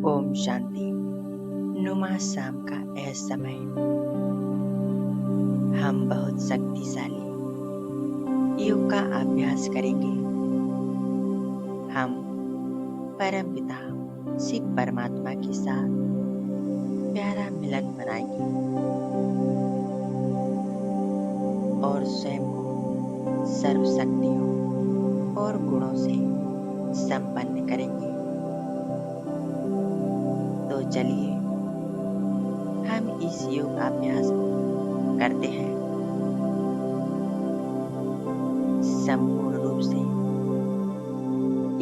ओम शांति। नुमा शाम का यह समय हम बहुत शक्तिशाली योग का अभ्यास करेंगे। हम परम पिता शिव परमात्मा के साथ प्यारा मिलन मनाएंगे और स्वयं को सर्व शक्तियों और गुणों से संपन्न करेंगे। तो चलिए हम इस योग अभ्यास को करते हैं। संपूर्ण रूप से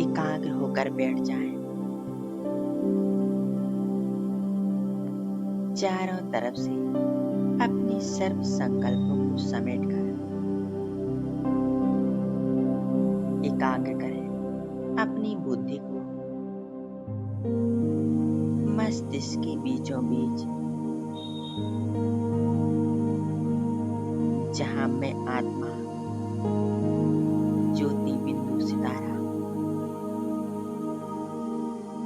एकाग्र होकर बैठ जाएं। चारों तरफ से अपने सर्व संकल्पों को समेटकर एकाग्र करें। अपनी बुद्धि को मस्तिष्क के बीचों बीच, जहां मैं आत्मा ज्योति बिंदु सितारा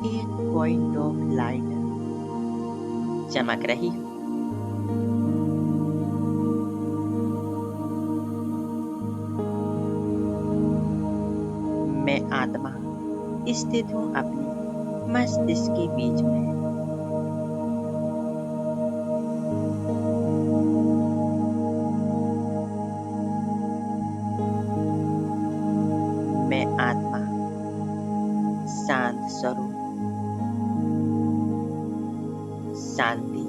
एक पॉइंट ऑफ लाइट चमक रही हूं। मैं आत्मा स्थित हूं अपनी मस्तिष्क के बीच में। मैं आत्मा शांत स्वरूप, शांति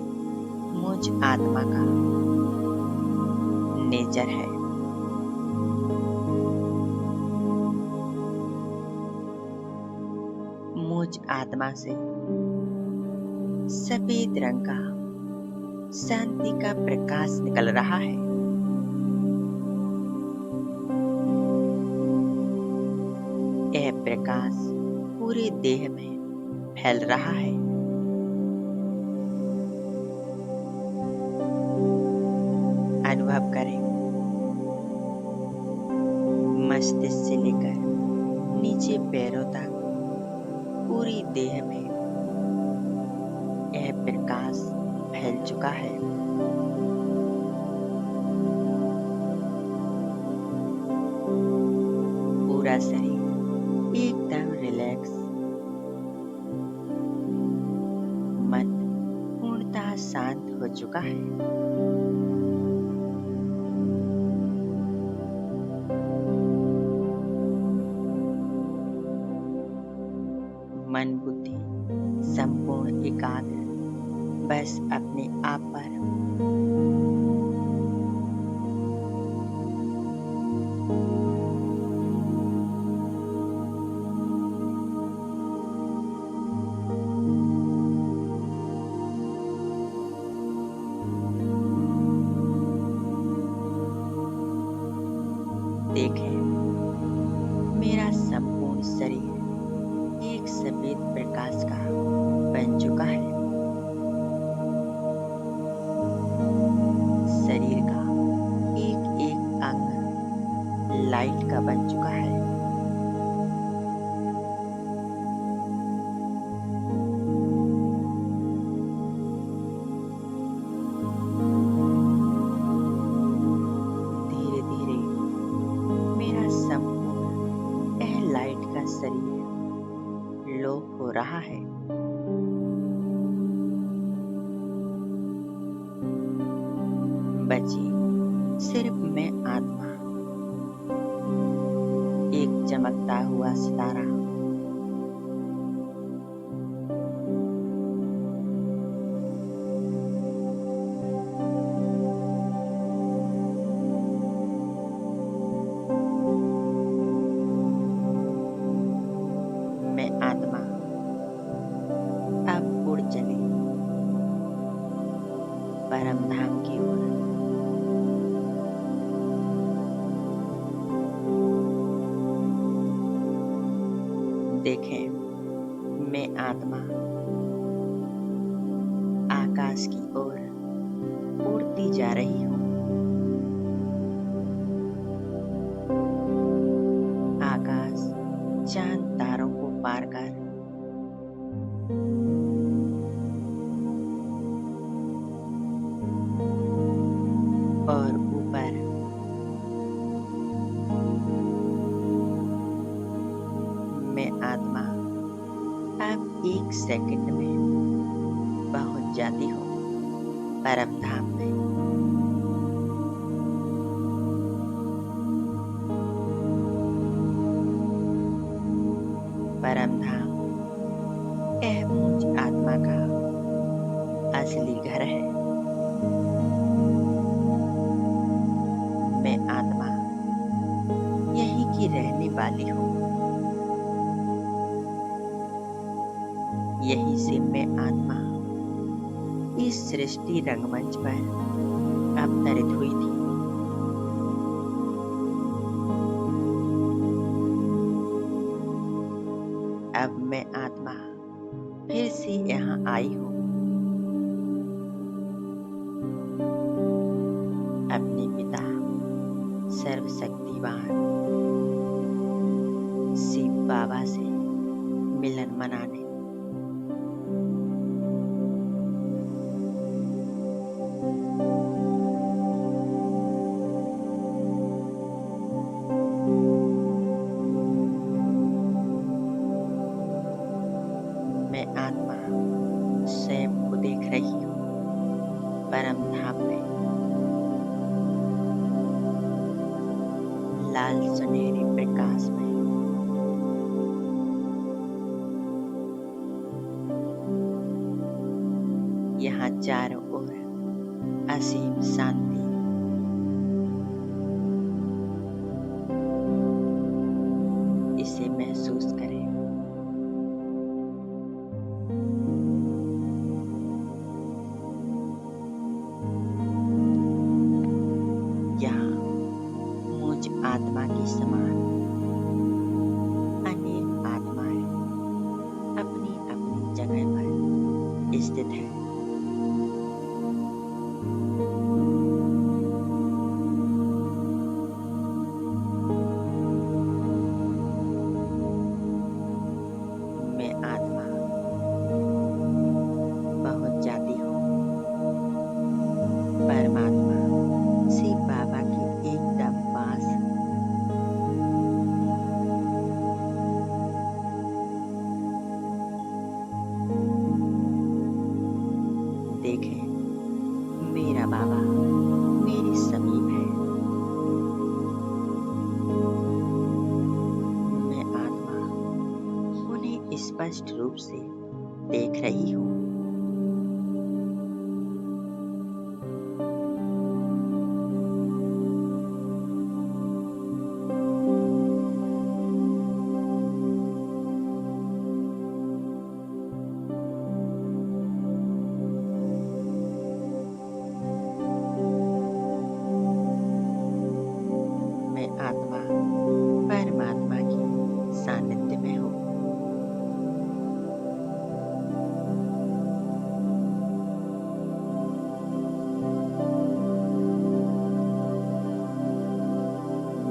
मुझ आत्मा का नेचर है। मुझ आत्मा से सफेद रंग का शांति का प्रकाश निकल रहा है। यह प्रकाश पूरे देह में फैल रहा है। अनुभव करें, मस्तिष्क से लेकर नीचे पैरों तक पूरी देह में यह प्रकाश फैल चुका है। पूरा शरीर एकदम रिलैक्स, मन पूर्णतः शांत हो चुका है। मन बुद्धि संपूर्ण एकाग्र बस अपने आप पर। देखें, मेरा संपूर्ण शरीर एक सफेद प्रकाश का बन चुका है। शरीर का एक एक अंग लाइट का बन चुका है। धीरे धीरे मेरा संपूर्ण यह लाइट का शरीर लोप हो रहा है। बची सिर्फ मैं आत्मा, एक चमकता हुआ सितारा। मैं आत्मा अब उड़ चली परम धाम की ओर। देखें, मैं आत्मा आकाश की ओर उड़ती जा रही हूँ। आकाश चांद तारों को पार कर आप एक सेकंड में पहुंच जाती हो परम धाम में। परम धाम यह मुझ आत्मा का असली घर है। मैं आत्मा यहीं की रहने वाली हूँ। यहीं से मैं आत्मा इस सृष्टि रंगमंच पर अवतरित हुई थी। अब मैं आत्मा फिर से यहाँ आई हूँ अपने पिता सर्वशक्तिवान शिव बाबा से मिलन मनाने। मैं आत्मा स्वयं को देख रही हूँ परम धाम में, लाल सुनहरे प्रकाश में। यहाँ चारों ओर असीम शांति। इसे महसूस करें। यहाँ मुझ आत्मा की समान अनेक आत्माएं अपनी अपनी जगह पर स्थित है। मैं आत्मा पहुंच जाती हूँ परमात्मा शिव बाबा की एकदम पास। देखें, मेरा बाबा मेरे समीप है। मैं आत्मा उन्हें स्पष्ट रूप से देख रही हूँ। मैं आत्मा परमात्मा की सानिध्य में हूँ।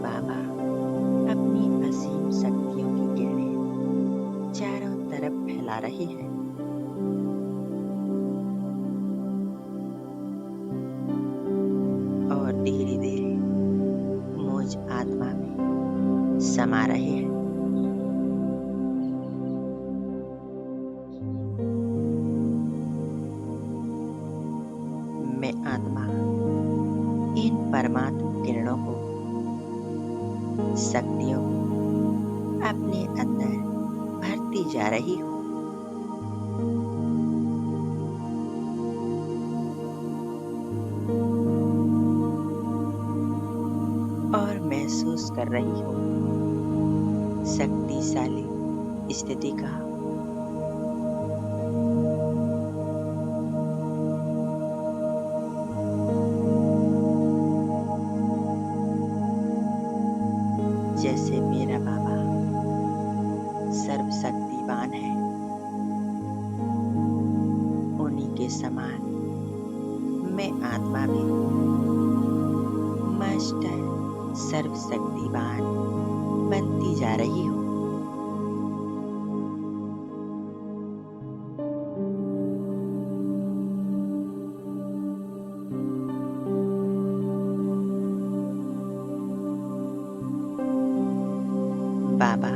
बाबा अपनी असीम शक्तियों की किरणें चारों तरफ फैला रही है। और धीरे धीरे मुझ आत्मा में समा रहे हैं। मैं आत्मा इन परमात्मा किरणों को, शक्तियों को अपने अंदर भरती जा रही हूँ। और महसूस कर रही हूँ शक्तिशाली स्थिति का। जैसे मेरा बाबा सर्वशक्तिवान है, उन्हीं के समान मैं आत्मा भी मास्टर सर्वशक्तिवान बनती जा रही हूँ। बाबा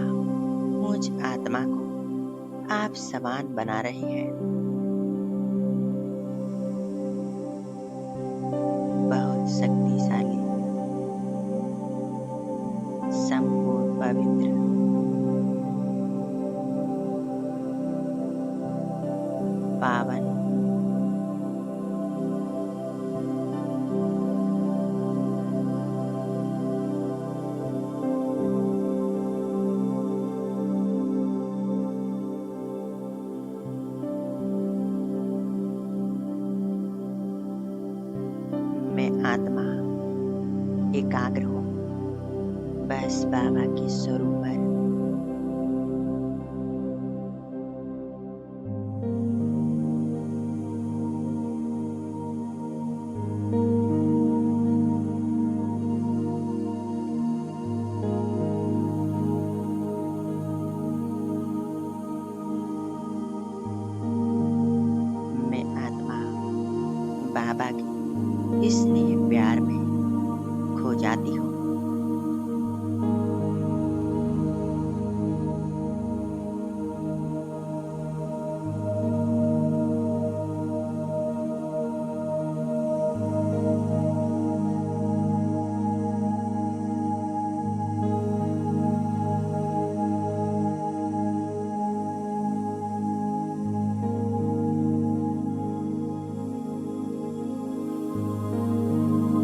मुझ आत्मा को आप आप समान बना रही हैं। बहुत शक्तिशाली, संपूर्ण, पवित्र, पावन, मैं आत्मा एकाग्र हूँ बस बाबा के स्वरूप पर। मैं आत्मा बाबा के स्नेह प्यार में खो जाती हूँ।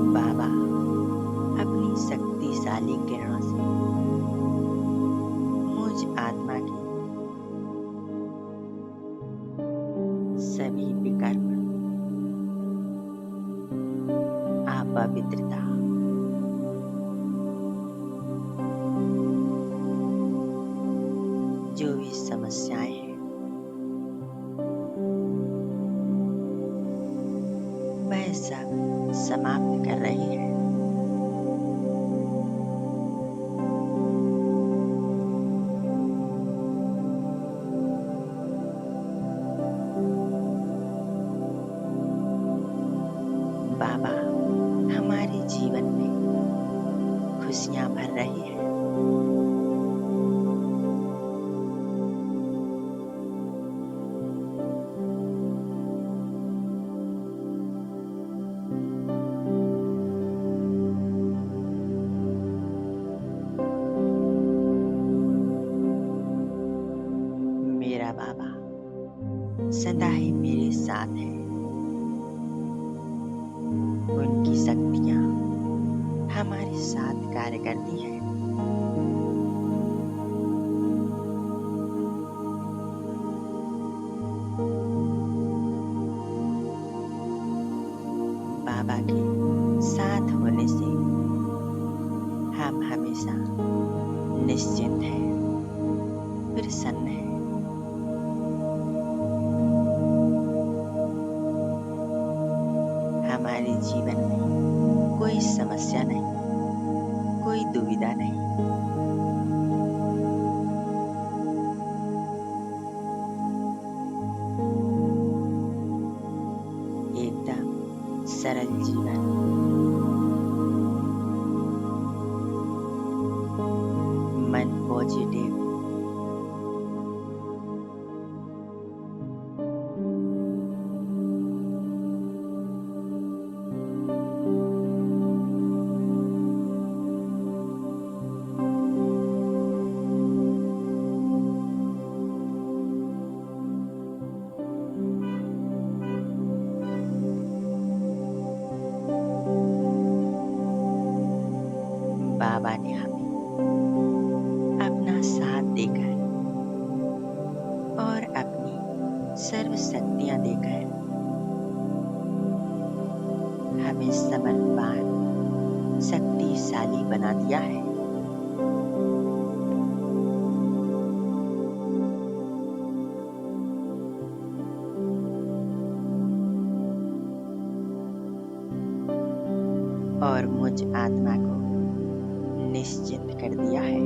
बाबा अपनी शक्तिशाली किरणों से मुझ आत्मा की सभी विकल्प, अपवित्रता, जो भी समस्याएं हैं, वह सब समाप्त कर रही है। बाबा हमारे जीवन में खुशियां भर रही है। मेरा बाबा सदा ही मेरे साथ है। उनकी शक्तियाँ हमारे साथ कार्य करती हैं। बाबा के साथ होने से हम हमेशा निश्चिंत हैं, प्रसन्न हैं। हमारे जीवन में कोई समस्या नहीं, कोई दुविधा नहीं। एकदम सरल जीवन, मन पॉजिटिव, बाबा ने हमें अपना साथ देकर और अपनी सर्व शक्तियां देकर हमें समर्थवान, शक्तिशाली बना दिया है। और मुझ आत्मा को निश्चिंत कर दिया है।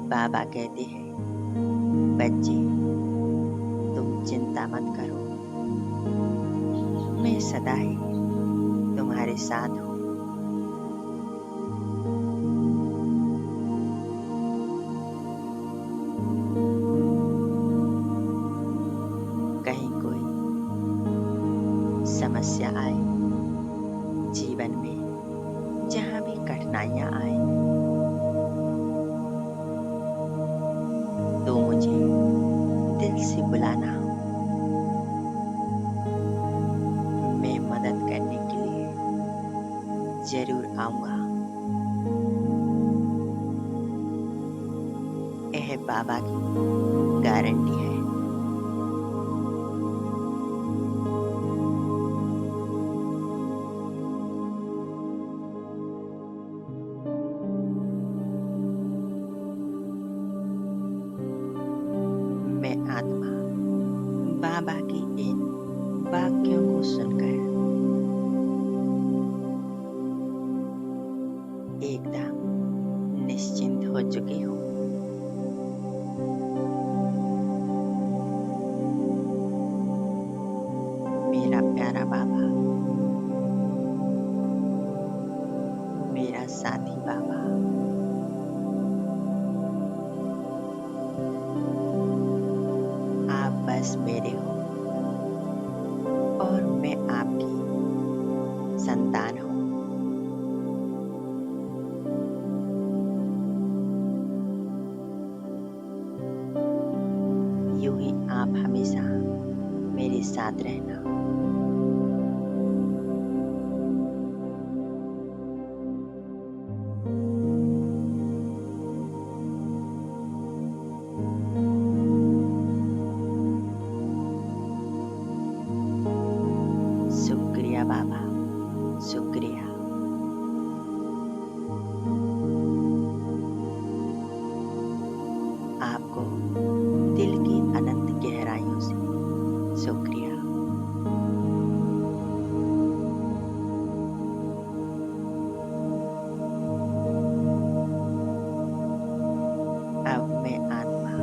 बाबा कहते हैं, बच्चे तुम चिंता मत करो, मैं सदा ही तुम्हारे साथ हूँ। जहाँ भी कठिनाइयाँ आए तो मुझे दिल से बुलाना। मैं मदद करने के लिए जरूर आऊंगा। यह बाबा की गारंटी है। मैं आत्मा बाबा की इन वाक्यों को सुनकर एकदम निश्चिंत हो चुकी हूँ। मेरा प्यारा बाबा, मेरा साथी बाबा, आप बस मेरे हो और मैं आपकी संतान हूँ। यूं ही आप हमेशा मेरे साथ रहना। शुक्रिया बाबा, शुक्रिया। आपको दिल की अनंत गहराइयों से शुक्रिया। अब मैं आत्मा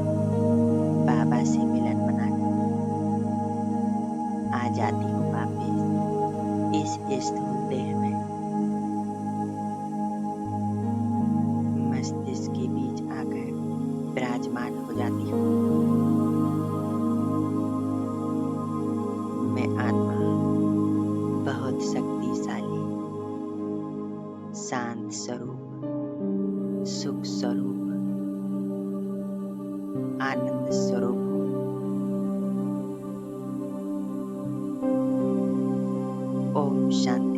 बाबा से मिलन मनाने आ जाती हूँ वापिस इस स्थूल देह में। मस्तिष्क के बीच आकर विराजमान हो जाती हूँ। मैं आत्मा बहुत शक्तिशाली, शांत स्वरूप, सुख स्वरूप, आनंद स्वरूप हूँ। ओम शांति।